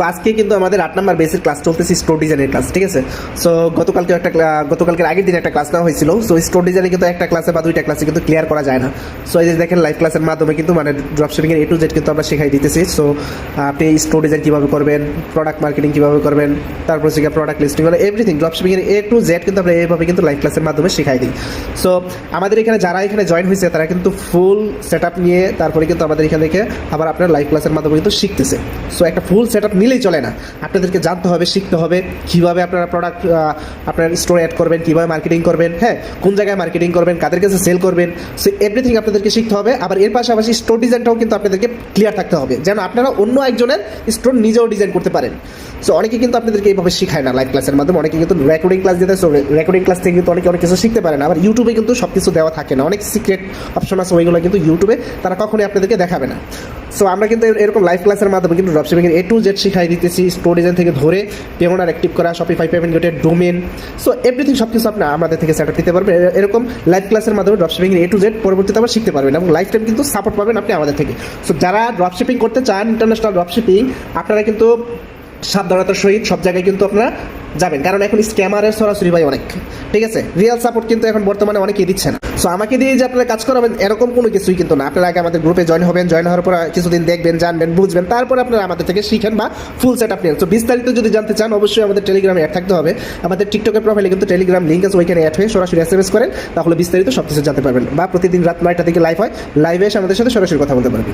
So আজকে কিন্তু আমাদের 8 নাম্বার বেসের ক্লাস চলতেছে স্টোর ডিজাইনের ক্লাস, ঠিক আছে। সো গতকালকের আগের দিন একটা ক্লাস নেওয়া হয়েছিল। সো স্টোর ডিজাইনে কিন্তু একটা ক্লাসে বা দুইটা ক্লাসে কিন্তু ক্লিয়ার করা যায় না। সো এই যে দেখেন লাইভ ক্লাসের মাধ্যমে কিন্তু মানে ড্রপশিপিংয়ের A to Z কিন্তু আমরা শেখাই দিতেছি। সো আপনি স্টোর ডিজাইন কীভাবে করবেন, প্রোডাক্ট মার্কেটিং কীভাবে করবেন, তারপর হচ্ছে প্রোডাক্ট লিস্টিং মানে এভরিথিং ড্রপশিপিংয়ের A to Z কিন্তু আমরা এইভাবে কিন্তু লাইভ ক্লাসের মাধ্যমে শেখাই দিই। সো আমাদের এখানে যারা এখানে জয়েন হয়েছে তারা কিন্তু ফুল সেট আপ নিয়ে তারপরে কিন্তু আমাদের এখান থেকে আবার আপনার লাইভ ক্লাসের মাধ্যমে কিন্তু শিখতেছে। সো একটা ফুল সেট আপ নিলেই চলে না, আপনাদেরকে জানতে হবে, শিখতে হবে কীভাবে আপনারা প্রোডাক্ট আপনার স্টোরে অ্যাড করবেন, কীভাবে মার্কেটিং করবেন, হ্যাঁ কোন জায়গায় মার্কেটিং করবেন, কাদের কাছে সেল করবেন। সো এভরিথিং আপনাদেরকে শিখতে হবে। আবার এর পাশাপাশি স্টোর ডিজাইনটাও কিন্তু আপনাদেরকে ক্লিয়ার থাকতে হবে যেন আপনারা অন্য একজনের স্টোর নিজেও ডিজাইন করতে পারেন। সো অনেকে কিন্তু আপনাদেরকে এইভাবে শেখায় না লাইভ ক্লাসের মাধ্যমে, অনেকে কিন্তু রেকর্ডিং ক্লাস দিতে। সো রেকর্ডিং ক্লাস থেকে কিন্তু অনেকে অনেক কিছু শিখতে পারে না। আবার ইউটিউবে কিন্তু সব কিছু দেওয়া থাকে না, অনেক সিক্রেট অপশন আছে, ওইগুলো কিন্তু ইউটিউবে তারা কখনোই আপনাদেরকে দেখাবে না। সো আমরা কিন্তু এরকম লাইভ ক্লাসের মাধ্যমে কিন্তু ড্রপশিপিংয়ের A to Z শিখাই দিতেছি, স্টোর ডিজাইন থেকে ধরে পেমেন্ট অ্যাক্টিভ করা, শপিফাই পেমেন্ট গেটের ডোমেন। সো এভরিথিং সব কিছু আপনি আমাদের থেকে সেট আপ দিতে পারবেন। এরকম লাইভ ক্লাসের মাধ্যমে ড্রপশিপিংয়ের A to Z পরবর্তীতে আবার শিখতে পারবেন এবং লাইফ টাইম কিন্তু সাপোর্ট পাবেন আপনি আমাদের থেকে। সো যারা ড্রপশিপিং করতে চান, ইন্টারন্যাশনাল ড্রপশিপিং, আপনারা কিন্তু সাবধানতার সহিত সব জায়গায় কিন্তু আপনারা যাবেন, কারণ এখন স্ক্যামারের সরাসরি ভাই অনেক, ঠিক আছে। রিয়েল সাপোর্ট কিন্তু এখন বর্তমানে অনেকেই দিচ্ছে না। সো আমাকে দিয়ে যে আপনারা কাজ করাবেন এরকম কোনো কিছুই কিন্তু না। আপনারা আগে আমাদের গ্রুপে জয়েন হবেন, জয়েন হওয়ার পর কিছুদিন দেখবেন, জানবেন, বুঝবেন, তারপরে আপনারা আমাদের থেকে শিখেন বা ফুল সেট আপ নেন। সো বিস্তারিত যদি জানতে চান অবশ্যই আমাদের টেলিগ্রামে অ্যাড থাকতে হবে। আমাদের টিকটকের প্রোফাইলে কিন্তু টেলিগ্রাম লিঙ্ক আছে, ওইখানে অ্যাড হয়ে সরাসরি SMS করেন, তাহলে বিস্তারিত সব কিছু জানতে পারবেন। বা প্রতিদিন রাত 9টা থেকে লাইভ হয়, লাইভে এসে আমাদের সাথে সরাসরি কথা বলতে পারবেন।